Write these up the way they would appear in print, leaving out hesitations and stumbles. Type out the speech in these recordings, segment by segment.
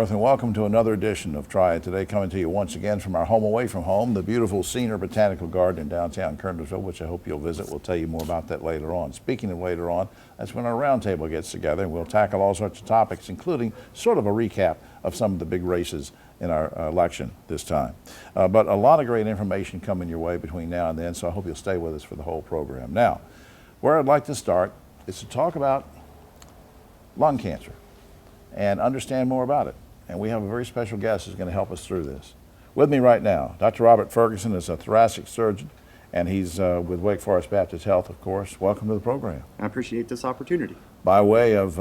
Wentworth, and welcome to another edition of Triad Today, coming to you once again from our home away from home, the beautiful Senior Botanical Garden in downtown Kernersville, which I hope you'll visit. We'll tell you more about that later on. Speaking of later on, that's when our roundtable gets together, and we'll tackle all sorts of topics, including sort of a recap of some of the big races in our election this time. But a lot of great information coming your way between now and then, so I hope you'll stay with us for the whole program. Now, where I'd like to start is to talk about lung cancer and understand more about it. And we have a very special guest who's going to help us through this. With me right now, Dr. Robert Ferguson is a thoracic surgeon, and he's with Wake Forest Baptist Health, of course. Welcome to the program. I appreciate this opportunity. By way of,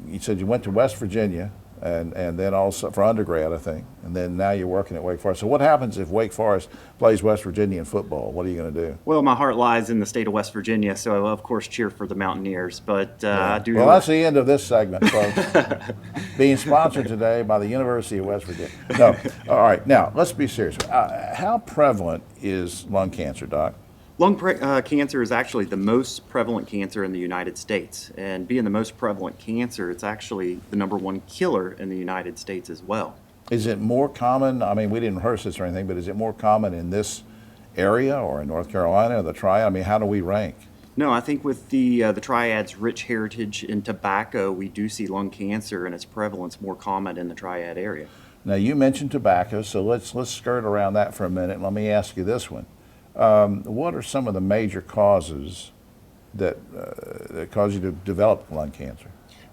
you said you went to West Virginia, and then also for undergrad, I think, and then now you're working at Wake Forest. So what happens if Wake Forest plays West Virginia in football? What are you going to do? Well, my heart lies in the state of West Virginia, so I will, of course, cheer for the Mountaineers. But I do. Well, that's the end of this segment, folks. Being sponsored today by the University of West Virginia. No, all right. Now let's be serious. How prevalent is lung cancer, Doc? Lung cancer is actually the most prevalent cancer in the United States. And being the most prevalent cancer, it's actually the #1 killer in the United States as well. Is it more common? I mean, we didn't rehearse this or anything, but is it more common in this area or in North Carolina or the Triad? I mean, how do we rank? No, I think with the Triad's rich heritage in tobacco, we do see lung cancer and its prevalence more common in the Triad area. Now, you mentioned tobacco, so let's skirt around that for a minute. Let me ask you this one. What are some of the major causes that cause you to develop lung cancer?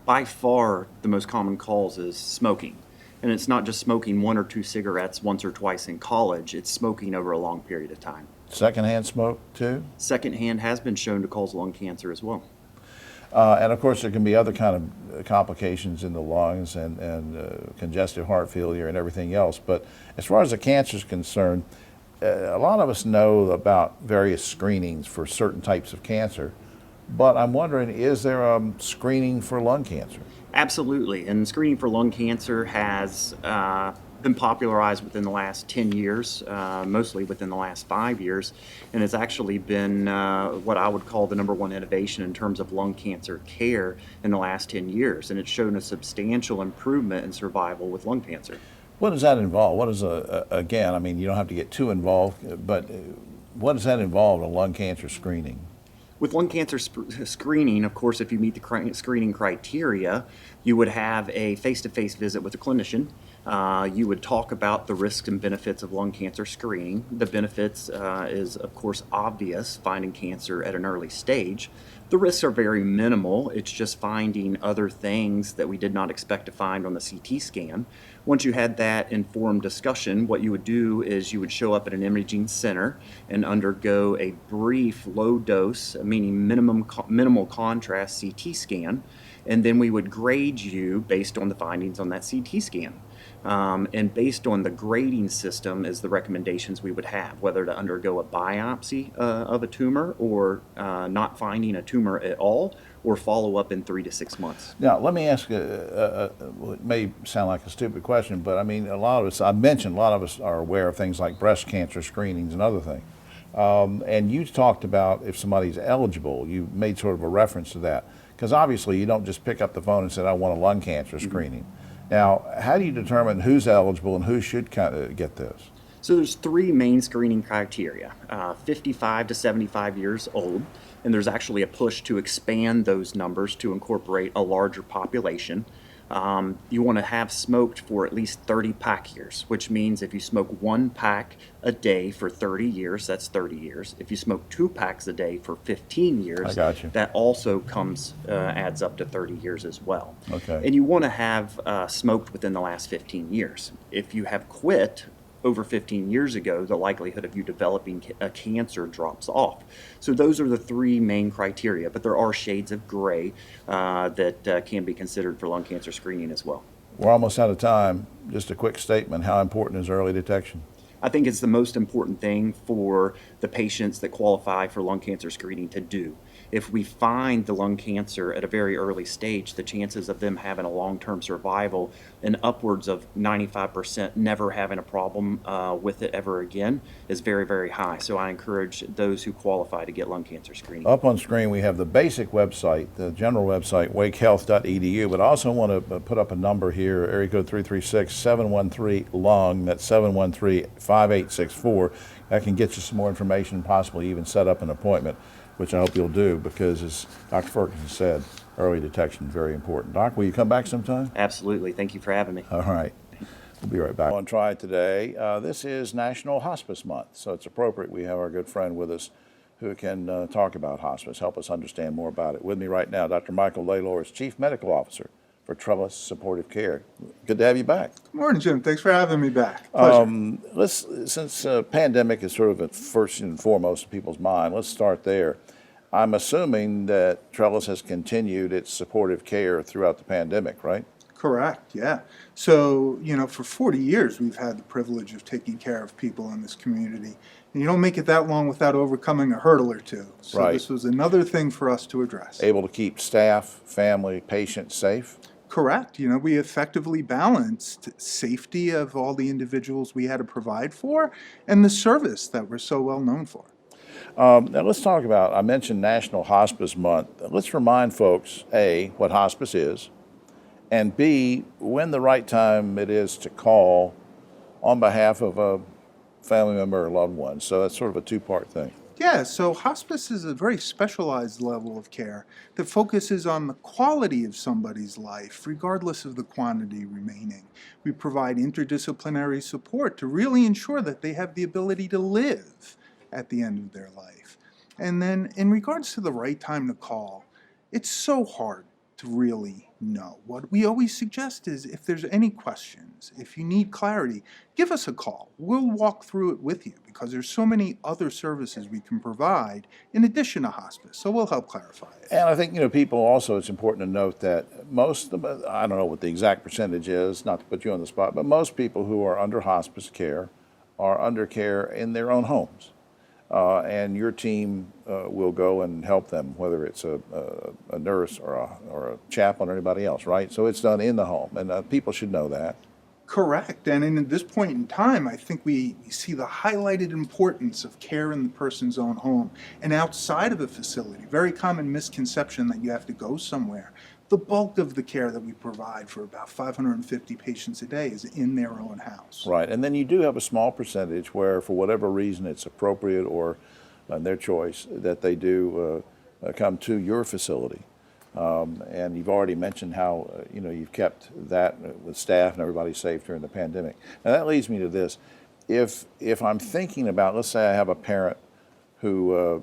By far, the most common cause is smoking. And it's not just smoking 1 or 2 cigarettes once or twice in college, it's smoking over a long period of time. Secondhand smoke, too? Secondhand has been shown to cause lung cancer as well. And of course, there can be other kind of complications in the lungs and congestive heart failure and everything else. But as far as the cancer is concerned, a lot of us know about various screenings for certain types of cancer, but I'm wondering, is there a screening for lung cancer? Absolutely, and screening for lung cancer has been popularized within the last 10 years, mostly within the last 5 years, and it's actually been what I would call the #1 innovation in terms of lung cancer care in the last 10 years, and it's shown a substantial improvement in survival with lung cancer. What does that involve? What is again, I mean, you don't have to get too involved, but what does that involve, a lung cancer screening? With lung cancer screening, of course, if you meet the screening criteria, you would have a face-to-face visit with a clinician. You would talk about the risks and benefits of lung cancer screening. The benefits is, of course, obvious, finding cancer at an early stage. The risks are very minimal. It's just finding other things that we did not expect to find on the CT scan. Once you had that informed discussion, what you would do is you would show up at an imaging center and undergo a brief low dose, meaning minimal contrast CT scan, and then we would grade you based on the findings on that CT scan. And based on the grading system is the recommendations we would have, whether to undergo a biopsy of a tumor or not finding a tumor at all, or follow up in 3 to 6 months. Now, let me ask it may sound like a stupid question, but I mean, a lot of us are aware of things like breast cancer screenings and other things. And you talked about if somebody's eligible, you made sort of a reference to that, because obviously you don't just pick up the phone and say, I want a lung cancer screening. Now, how do you determine who's eligible and who should get this? So there's 3 main screening criteria, 55 to 75 years old, and there's actually a push to expand those numbers to incorporate a larger population. You want to have smoked for at least 30 pack years, which means if you smoke 1 pack a day for 30 years, that's 30 years. If you smoke 2 packs a day for 15 years, that also adds up to 30 years as well. Okay. And you want to have smoked within the last 15 years. If you have quit over 15 years ago, the likelihood of you developing a cancer drops off. So those are the 3 main criteria, but there are shades of gray that can be considered for lung cancer screening as well. We're almost out of time. Just a quick statement. How important is early detection? I think it's the most important thing for the patients that qualify for lung cancer screening to do. if we find the lung cancer at a very early stage, the chances of them having a long-term survival and upwards of 95% never having a problem with it ever again is very, very high. So I encourage those who qualify to get lung cancer screening. Up on screen, we have the basic website, the general website, wakehealth.edu, but I also want to put up a number here, area code 336-713-LUNG, that's 713-5864. That can get you some more information, possibly even set up an appointment, which I hope you'll do, because as Dr. Ferguson said, early detection is very important. Doc, will you come back sometime? Absolutely. Thank you for having me. All right. We'll be right back. On Triad Today, this is National Hospice Month, so it's appropriate we have our good friend with us who can talk about hospice, help us understand more about it. With me right now, Dr. Michael Laylor is Chief Medical Officer for Trellis Supportive Care. Good to have you back. Good morning, Jim. Thanks for having me back. Pleasure. Since pandemic is sort of at first and foremost in people's mind, let's start there. I'm assuming that Trellis has continued its supportive care throughout the pandemic, right? Correct, yeah. So, for 40 years, we've had the privilege of taking care of people in this community. And you don't make it that long without overcoming a hurdle or two. So Right. This was another thing for us to address. Able to keep staff, family, patients safe? Correct. We effectively balanced safety of all the individuals we had to provide for and the service that we're so well known for. Now let's talk about, I mentioned National Hospice Month. Let's remind folks, A, what hospice is, and B, when the right time it is to call on behalf of a family member or loved one. So that's sort of a two-part thing. Yeah, so hospice is a very specialized level of care that focuses on the quality of somebody's life, regardless of the quantity remaining. We provide interdisciplinary support to really ensure that they have the ability to live at the end of their life. And then in regards to the right time to call, it's so hard to really know. What we always suggest is if there's any questions, if you need clarity, give us a call. We'll walk through it with you because there's so many other services we can provide in addition to hospice. So we'll help clarify it. And I think, people also, it's important to note that most, I don't know what the exact percentage is, not to put you on the spot, but most people who are under hospice care are under care in their own homes. And your team will go and help them, whether it's a nurse or a chaplain or anybody else, right? So it's done in the home, and people should know that. Correct. And in this point in time, I think we see the highlighted importance of care in the person's own home and outside of a facility. Very common misconception that you have to go somewhere. The bulk of the care that we provide for about 550 patients a day is in their own house. Right, and then you do have a small percentage where, for whatever reason, it's appropriate or their choice, that they do come to your facility. And you've already mentioned how you've kept that with staff and everybody safe during the pandemic. Now that leads me to this: if I'm thinking about, let's say I have a parent who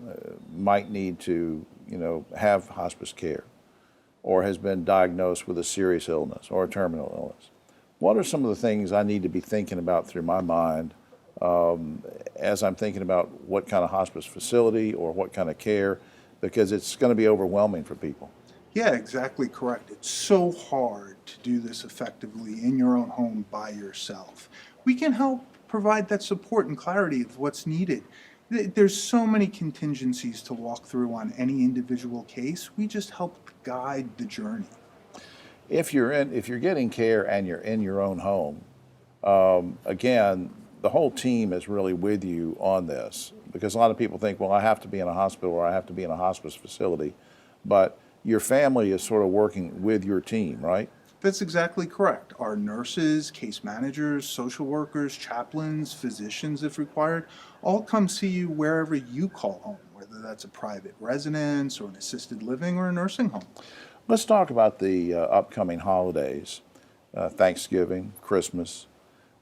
might need to have hospice care, or has been diagnosed with a serious illness or a terminal illness, what are some of the things I need to be thinking about through my mind as I'm thinking about what kind of hospice facility or what kind of care, because it's going to be overwhelming for people? Yeah, exactly correct. It's so hard to do this effectively in your own home by yourself. We can help provide that support and clarity of what's needed. There's so many contingencies to walk through on any individual case. We just help guide the journey. If you're getting care and you're in your own home, again, the whole team is really with you on this, because a lot of people think, well, I have to be in a hospital or I have to be in a hospice facility, but your family is sort of working with your team, right? That's exactly correct. Our nurses, case managers, social workers, chaplains, physicians if required, all come see you wherever you call home, whether that's a private residence or an assisted living or a nursing home. Let's talk about the upcoming holidays, Thanksgiving, Christmas.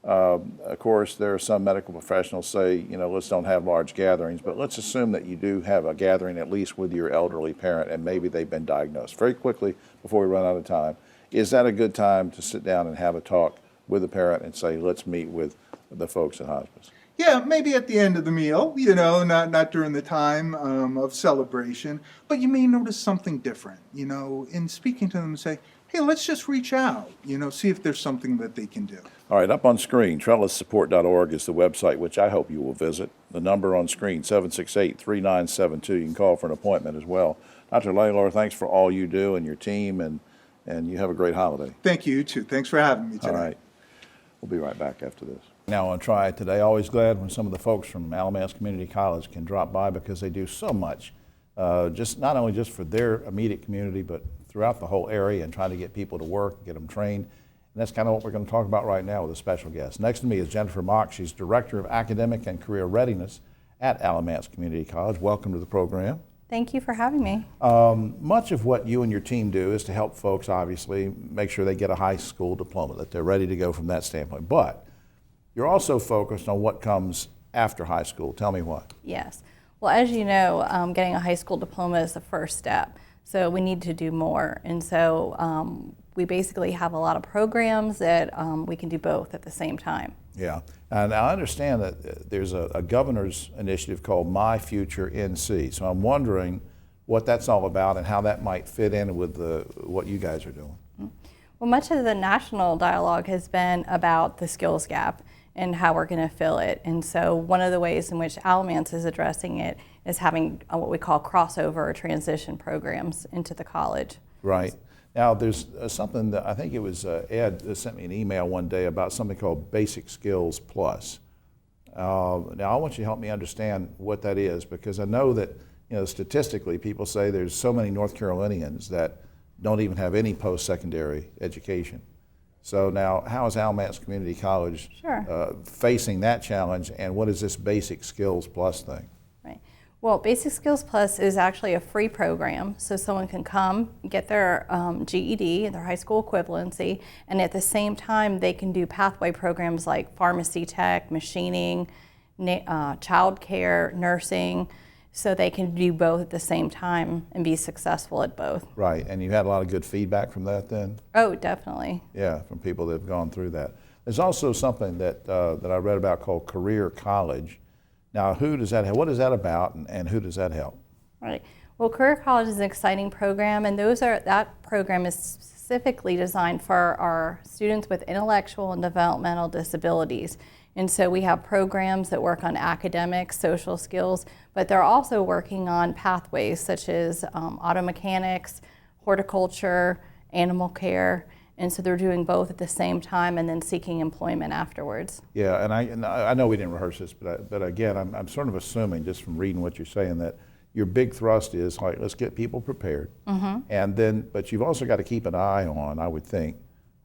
Of course, there are some medical professionals say, let's don't have large gatherings, but let's assume that you do have a gathering at least with your elderly parent and maybe they've been diagnosed. Very quickly, before we run out of time, is that a good time to sit down and have a talk with the parent and say, let's meet with the folks at hospice? Yeah, maybe at the end of the meal, not during the time of celebration, but you may notice something different, in speaking to them and say, hey, let's just reach out, see if there's something that they can do. All right, up on screen, trellissupport.org is the website, which I hope you will visit. The number on screen, 768-3972. You can call for an appointment as well. Dr. Laylor, thanks for all you do and your team, and you have a great holiday. Thank you, too. Thanks for having me today. All right. We'll be right back after this. Now on Triad Today, always glad when some of the folks from Alamance Community College can drop by because they do so much, just not only just for their immediate community, but throughout the whole area and trying to get people to work, get them trained. And that's kind of what we're going to talk about right now with a special guest. Next to me is Jennifer Mock. She's Director of Academic and Career Readiness at Alamance Community College. Welcome to the program. Thank you for having me. Much of what you and your team do is to help folks, obviously, make sure they get a high school diploma, that they're ready to go from that standpoint. But you're also focused on what comes after high school. Tell me what. Yes. Well, as you know, getting a high school diploma is the first step. So we need to do more. And so we basically have a lot of programs that we can do both at the same time. Yeah, and I understand that there's a governor's initiative called My Future NC. So I'm wondering what that's all about and how that might fit in with what you guys are doing. Well, much of the national dialogue has been about the skills gap and how we're going to fill it. And so one of the ways in which Alamance is addressing it is having what we call crossover or transition programs into the college. Right. Now, there's something that I think it was Ed that sent me an email one day about something called Basic Skills Plus. Now, I want you to help me understand what that is, because I know that, statistically, people say there's so many North Carolinians that don't even have any post-secondary education. So now, how is Alamance Community College facing that challenge, and what is this Basic Skills Plus thing? Right. Well, Basic Skills Plus is actually a free program, so someone can come, get their GED, their high school equivalency, and at the same time they can do pathway programs like pharmacy tech, machining, child care, nursing, so they can do both at the same time and be successful at both. Right, and you had a lot of good feedback from that then? Oh, definitely. Yeah, from people that have gone through that. There's also something that I read about called Career College. Now, who does that help? What is that about, and who does that help? Right. Well, Career College is an exciting program, and that program is specifically designed for our students with intellectual and developmental disabilities. And so we have programs that work on academics, social skills, but they're also working on pathways such as auto mechanics, horticulture, animal care. And so they're doing both at the same time and then seeking employment afterwards. Yeah, and I know we didn't rehearse this, but again, I'm sort of assuming just from reading what you're saying that your big thrust is like, let's get people prepared. And then, but you've also got to keep an eye on, I would think,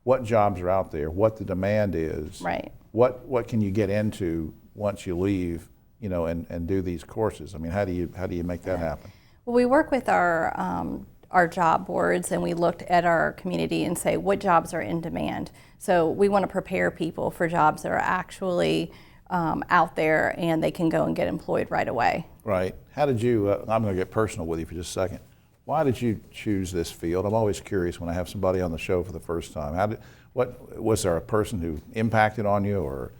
what jobs are out there, what the demand is. Right. What can you get into once you leave, and do these courses? I mean, how do you make that happen? Well, we work with our job boards, and we looked at our community and say what jobs are in demand. So we want to prepare people for jobs that are actually out there and they can go and get employed right away. Right. How did you, I'm going to get personal with you for just a second. Why did you choose this field? I'm always curious when I have somebody on the show for the first time. Was there a person who impacted on you or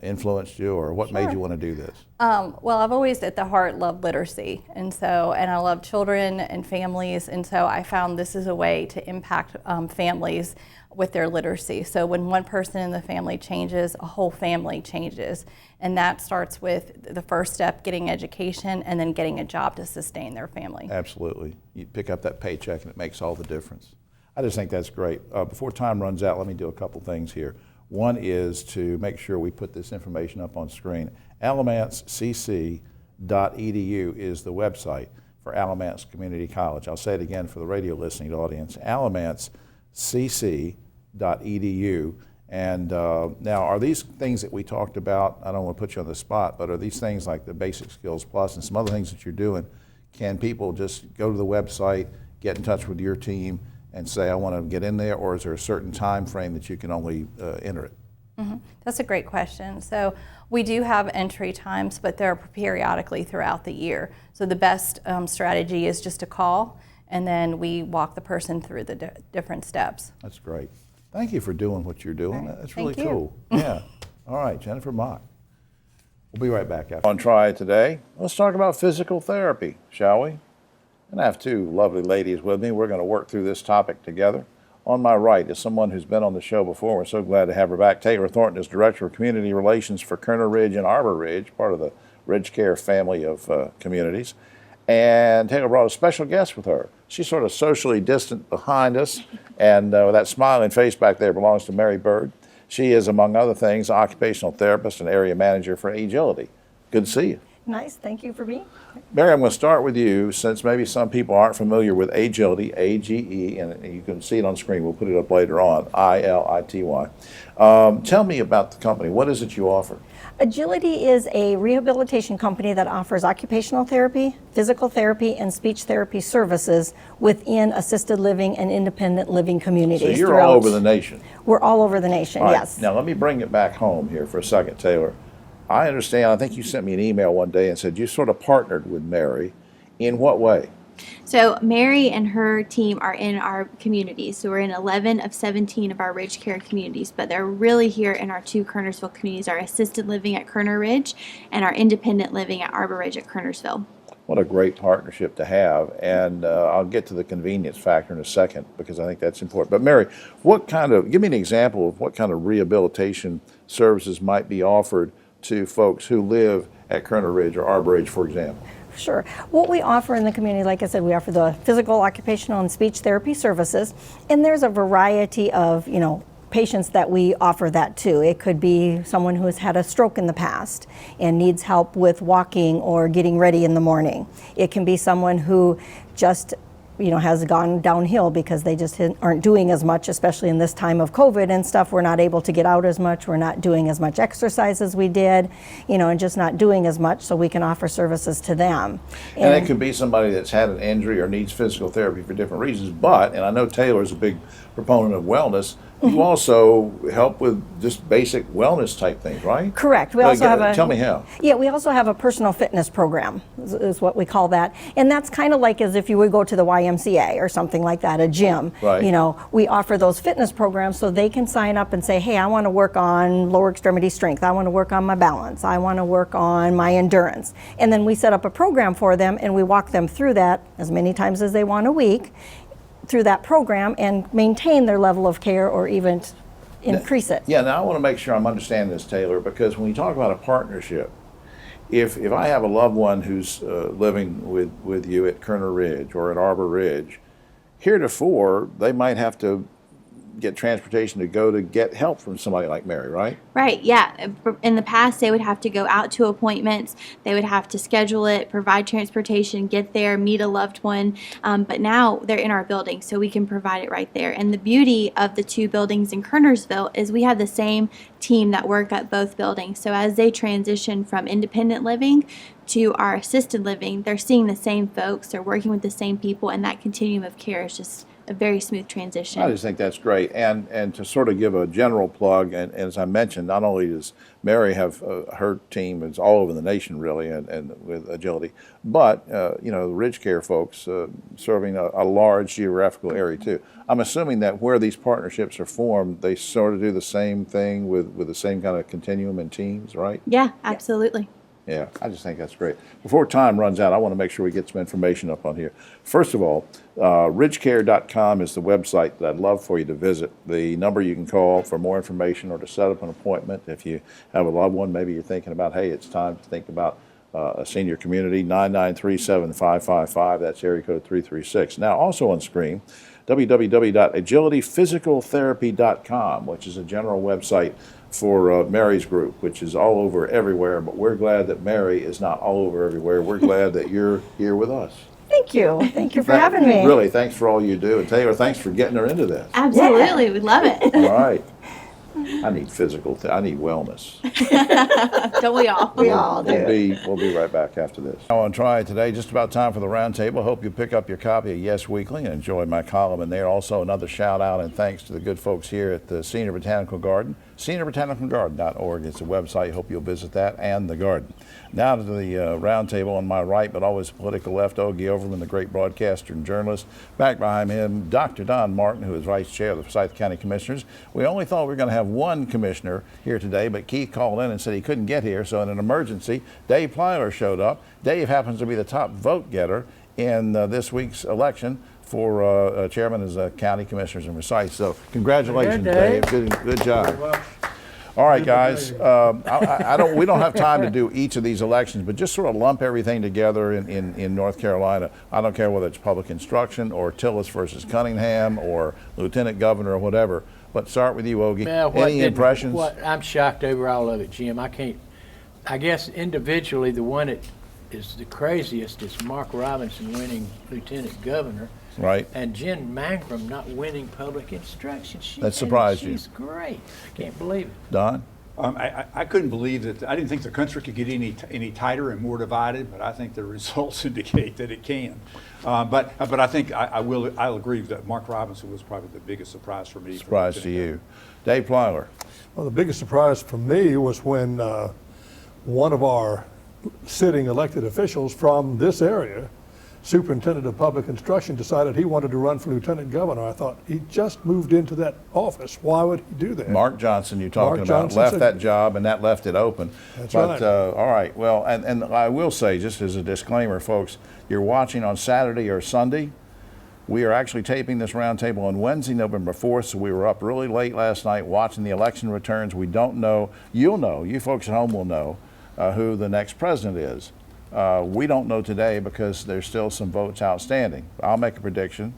influenced you, or what made you want to do this? Well, I've always at the heart loved literacy, and I love children and families, and so I found this is a way to impact families with their literacy. So when one person in the family changes, a whole family changes, and that starts with the first step, getting education, and then getting a job to sustain their family. Absolutely. You pick up that paycheck and it makes all the difference. I just think that's great. Before time runs out, let me do a couple things here. One is to make sure we put this information up on screen. AlamancecC.edu is the website for Alamance Community College. I'll say it again for the radio listening audience, AlamancecC.edu. And now, are these things that we talked about, I don't want to put you on the spot, but are these things like the Basic Skills Plus and some other things that you're doing, can people just go to the website, get in touch with your team, and say, I want to get in there, or is there a certain time frame that you can only enter it? That's a great question. So we do have entry times, but they're periodically throughout the year. So the best strategy is just to call, and then we walk the person through the different steps. That's great. Thank you for doing what you're doing. Right. That's really Thank you. cool. Yeah. All right, Jennifer Mock. We'll be right back after. On Triad Today, let's talk about physical therapy, shall we? And I have two lovely ladies with me. We're going to work through this topic together. On my right is someone who's been on the show before. We're so glad to have her back. Taylor Thornton is Director of Community Relations for Kerner Ridge and Arbor Ridge, part of the Ridge Care family of communities. And Taylor brought a special guest with her. She's sort of socially distant behind us, and that smiling face back there belongs to Mary Bird. She is, among other things, an occupational therapist and area manager for Agility. Good to see you. Nice, thank you for being. Mary, I'm going to start with you, since maybe some people aren't familiar with Agility, A-G-E, and you can see it on screen. We'll put it up later on, I-L-I-T-Y. Tell me about the company. What is it you offer? Agility is a rehabilitation company that offers occupational therapy, physical therapy, and speech therapy services within assisted living and independent living communities. So you're all over the nation. We're all over the nation, Right. yes. Now let me bring it back home here for a second, Taylor. I understand, I think you sent me an email one day and said you sort of partnered with Mary. In what way? So Mary and her team are in our communities. So we're in 11 of 17 of our Ridge Care communities, but they're really here in our two Kernersville communities, our assisted living at Kerner Ridge and our independent living at Arbor Ridge at Kernersville. What a great partnership to have, and I'll get to the convenience factor in a second because I think that's important. But Mary, give me an example of what kind of rehabilitation services might be offered to folks who live at Kerner Ridge or Arbor Ridge, for example. Sure. What we offer in the community, like I said, we offer the physical, occupational, and speech therapy services, and there's a variety of, patients that we offer that to. It could be someone who has had a stroke in the past and needs help with walking or getting ready in the morning. It can be someone who just has gone downhill because they just aren't doing as much, especially in this time of COVID and stuff. We're not able to get out as much. We're not doing as much exercise as we did, and just not doing as much, so we can offer services to them. And it could be somebody that's had an injury or needs physical therapy for different reasons, but, and I know Taylor's a big proponent of wellness, you also help with just basic wellness type things, right? Correct. We also have tell me how. Yeah, we also have a personal fitness program, is what we call that. And that's kind of like as if you would go to the YMCA or something like that, a gym. Right. We offer those fitness programs so they can sign up and say, hey, I want to work on lower extremity strength. I want to work on my balance. I want to work on my endurance. And then we set up a program for them and we walk them through that as many times as they want a week through that program and maintain their level of care or even increase it. Yeah, now I want to make sure I'm understanding this, Taylor, because when you talk about a partnership, if I have a loved one who's living with you at Kerner Ridge or at Arbor Ridge, heretofore they might have to get transportation to go to get help from somebody like Mary, right? Right, yeah. In the past, they would have to go out to appointments. They would have to schedule it, provide transportation, get there, meet a loved one. But now they're in our building, so we can provide it right there. And the beauty of the two buildings in Kernersville is we have the same team that work at both buildings. So as they transition from independent living to our assisted living, they're seeing the same folks, they're working with the same people, and that continuum of care is just a very smooth transition. I just think that's great. And to sort of give a general plug, and as I mentioned, not only does Mary have her team is all over the nation really, and with Agility, but the Ridge Care folks serving a large geographical area too. I'm assuming that where these partnerships are formed, they sort of do the same thing with the same kind of continuum and teams, right? Yeah, absolutely. Yeah, I just think that's great. Before time runs out, I want to make sure we get some information up on here. First of all, ridgecare.com is the website that I'd love for you to visit. The number you can call for more information or to set up an appointment if you have a loved one, maybe you're thinking about, hey, it's time to think about a senior community, 993-7555, that's area code 336. Now, also on screen, www.agilityphysicaltherapy.com, which is a general website for Mary's group, which is all over everywhere, but we're glad that Mary is not all over everywhere. We're glad that you're here with us. Thank you. Thank you for having me. Really, thanks for all you do. And Taylor, thanks for getting her into this. Absolutely, we love it. All right. I need I need wellness. Don't we all? We all do. We'll be right back after this. I want to try it today. Just about time for the roundtable. Hope you pick up your copy of Yes Weekly and enjoy my column in there. Also, another shout out and thanks to the good folks here at the Senior Botanical Garden. SeniorBotanicalGarden.org is the website. Hope you'll visit that and the garden. Now to the roundtable on my right, but always political left, Ogie Overman, the great broadcaster and journalist. Back behind him, Dr. Don Martin, who is Vice Chair of the Forsyth County Commissioners. We only thought we were going to have one commissioner here today, but Keith called in and said he couldn't get here, so in an emergency, Dave Plyler showed up. Dave happens to be the top vote getter in this week's election for chairman as county commissioners in Forsyth. So congratulations, Good, Dave. Good job. All right, guys. We don't have time to do each of these elections, but just sort of lump everything together in North Carolina. I don't care whether it's public instruction or Tillis versus Cunningham or lieutenant governor or whatever. But start with you, Ogie. Well, Any impressions? I'm shocked over all of it, Jim. I guess individually, the one that is the craziest is Mark Robinson winning lieutenant governor. Right. And Jen Mangrum not winning public instruction. That surprised you. She's great. I can't believe it. Don? I couldn't believe that. I didn't think the country could get any tighter and more divided, but I think the results indicate that it can. But I think I'll agree that Mark Robinson was probably the biggest surprise for me. Surprise to you. Dave Plyler. Well, the biggest surprise for me was when one of our sitting elected officials from this area, superintendent of public instruction, decided he wanted to run for lieutenant governor. I thought, he just moved into that office. Why would he do that? Mark Johnson, you're talking Mark about, Johnson left said- that job, and that left it open. That's but, right. All right, well, and I will say, just as a disclaimer, folks, you're watching on Saturday or Sunday. We are actually taping this roundtable on Wednesday, November 4th, so we were up really late last night watching the election returns. We don't know, you'll know, you folks at home will know who the next president is. We don't know today because there's still some votes outstanding. I'll make a prediction.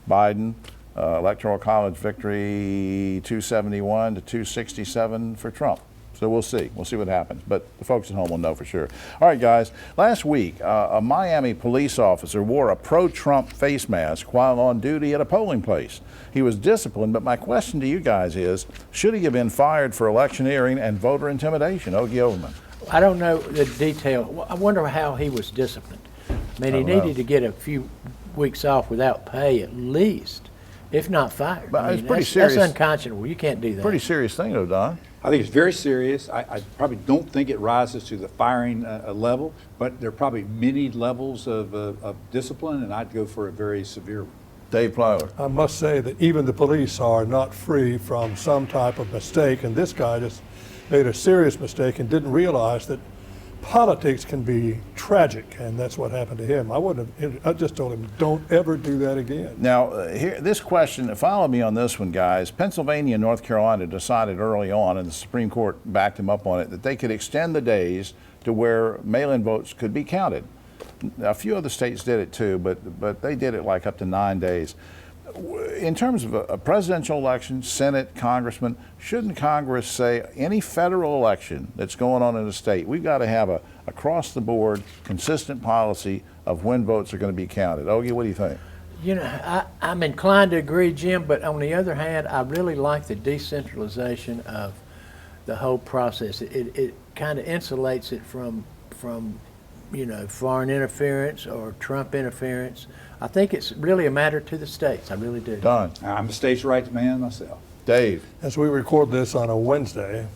Biden, Electoral College victory 271 to 267 for Trump. So we'll see. We'll see what happens. But the folks at home will know for sure. All right, guys. Last week, a Miami police officer wore a pro-Trump face mask while on duty at a polling place. He was disciplined, but my question to you guys is, should he have been fired for electioneering and voter intimidation? Ogie Overman. I don't know the detail. I wonder how he was disciplined. I mean, he needed to get a few weeks off without pay at least, if not fired. But I mean, it's pretty that's serious. unconscionable. You can't do that. Pretty serious thing, though, Don. I think it's very serious. I probably don't think it rises to the firing level, but there are probably many levels of discipline, and I'd go for a very severe one. Dave Plyler. I must say that even the police are not free from some type of mistake, and this guy just made a serious mistake and didn't realize that politics can be tragic, and that's what happened to him. I just told him, don't ever do that again. Now, here, this question, follow me on this one, guys. Pennsylvania and North Carolina decided early on, and the Supreme Court backed them up on it, that they could extend the days to where mail-in votes could be counted. A few other states did it too, but they did it like up to 9 days. In terms of a presidential election, Senate, congressman, shouldn't Congress say any federal election that's going on in a state, we've got to have a across-the-board, consistent policy of when votes are going to be counted? Ogie, what do you think? You know, I'm inclined to agree, Jim, but on the other hand, I really like the decentralization of the whole process. It kind of insulates it from you know, foreign interference or Trump interference. I think it's really a matter to the states. I really do. Don. I'm a state's right man myself. Dave. As we record this on a Wednesday,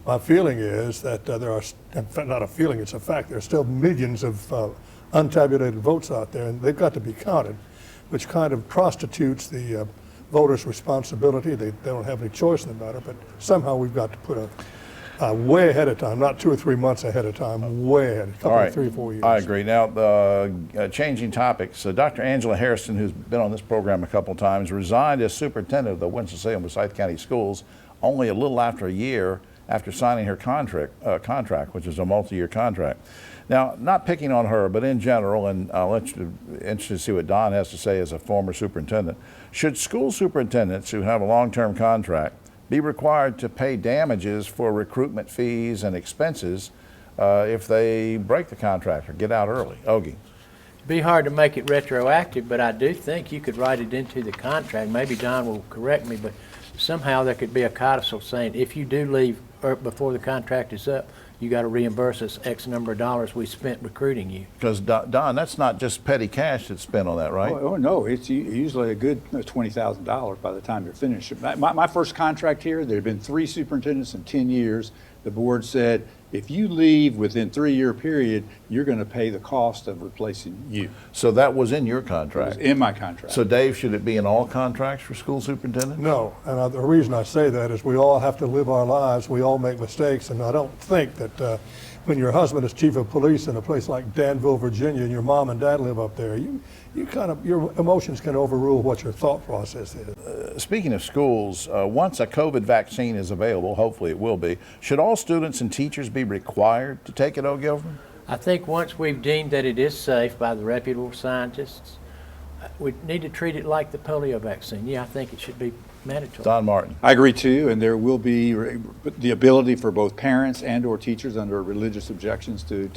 my feeling is that there are, in fact, not a feeling, it's a fact, there are still millions of untabulated votes out there, and they've got to be counted, which kind of prostitutes the voters' responsibility. They don't have any choice in the matter, but somehow we've got to put way ahead of time, not 2 or 3 months ahead of time, way ahead, a couple All right. of 3 or 4 years. I agree. Now, changing topics, Dr. Angela Harrison, who's been on this program a couple times, resigned as superintendent of the Winston-Salem Forsyth County Schools only a little after a year after signing her contract, which is a multi-year contract. Now, not picking on her, but in general, and I'll let you interested to see what Don has to say as a former superintendent. Should school superintendents who have a long-term contract be required to pay damages for recruitment fees and expenses if they break the contract or get out early? Ogie. It'd be hard to make it retroactive, but I do think you could write it into the contract. Maybe Don will correct me, but somehow there could be a codicil saying if you do leave before the contract is up, you got to reimburse us X number of dollars we spent recruiting you. Because Don, that's not just petty cash that's spent on that, right? Oh no, it's usually a good $20,000 by the time you're finished. My first contract here, there had been 3 superintendents in 10 years. The board said, if you leave within 3-year period, you're going to pay the cost of replacing you. So that was in your It was contract. in my contract. So Dave, should it be in all contracts for school superintendent? No, and the reason I say that is we all have to live our lives. We all make mistakes, and I don't think that when your husband is chief of police in a place like Danville, Virginia, and your mom and dad live up there, you kind of, your emotions can overrule what your thought process is. Speaking of schools, once a COVID vaccine is available, hopefully it will be, should all students and teachers be required to take it, O'Gilvern? I think once we've deemed that it is safe by the reputable scientists, we need to treat it like the polio vaccine. Yeah, I think it should be mandatory. Don Martin. I agree too, and there will be the ability for both parents and/or teachers under religious objections to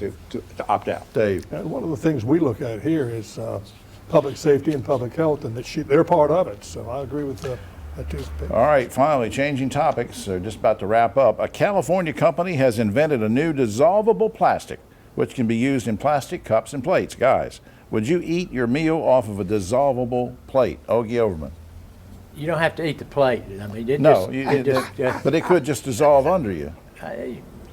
opt out. Dave. And one of the things we look at here is public safety and public health, and that they're part of it. So I agree with that too. All right, finally, changing topics. They're just about to wrap up. A California company has invented a new dissolvable plastic, which can be used in plastic cups and plates. Guys, would you eat your meal off of a dissolvable plate? Ogie Overman. You don't have to eat the plate. I mean, But it could just dissolve under you.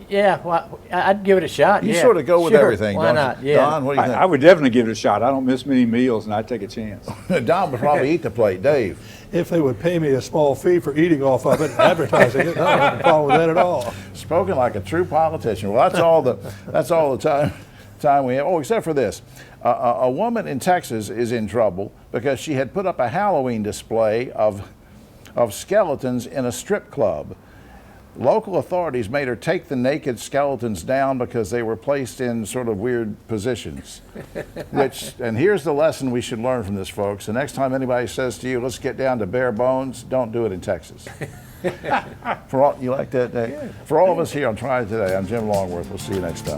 Yeah, well, I'd give it a shot. You yeah. sort of go with Sure, everything, why don't not? you? Yeah. Don, what do you think? I would definitely give it a shot. I don't miss many meals, and I'd take a chance. Don would probably eat the plate. Dave. If they would pay me a small fee for eating off of it and advertising it, I don't have a problem with that at all. Spoken like a true politician. Well, that's all the time we have. Oh, except for this. A woman in Texas is in trouble because she had put up a Halloween display of skeletons in a strip club. Local authorities made her take the naked skeletons down because they were placed in sort of weird positions. And here's the lesson we should learn from this, folks. The next time anybody says to you, let's get down to bare bones, don't do it in Texas. You like that, Dave? For all of us here on Triad Today, I'm Jim Longworth. We'll see you next time.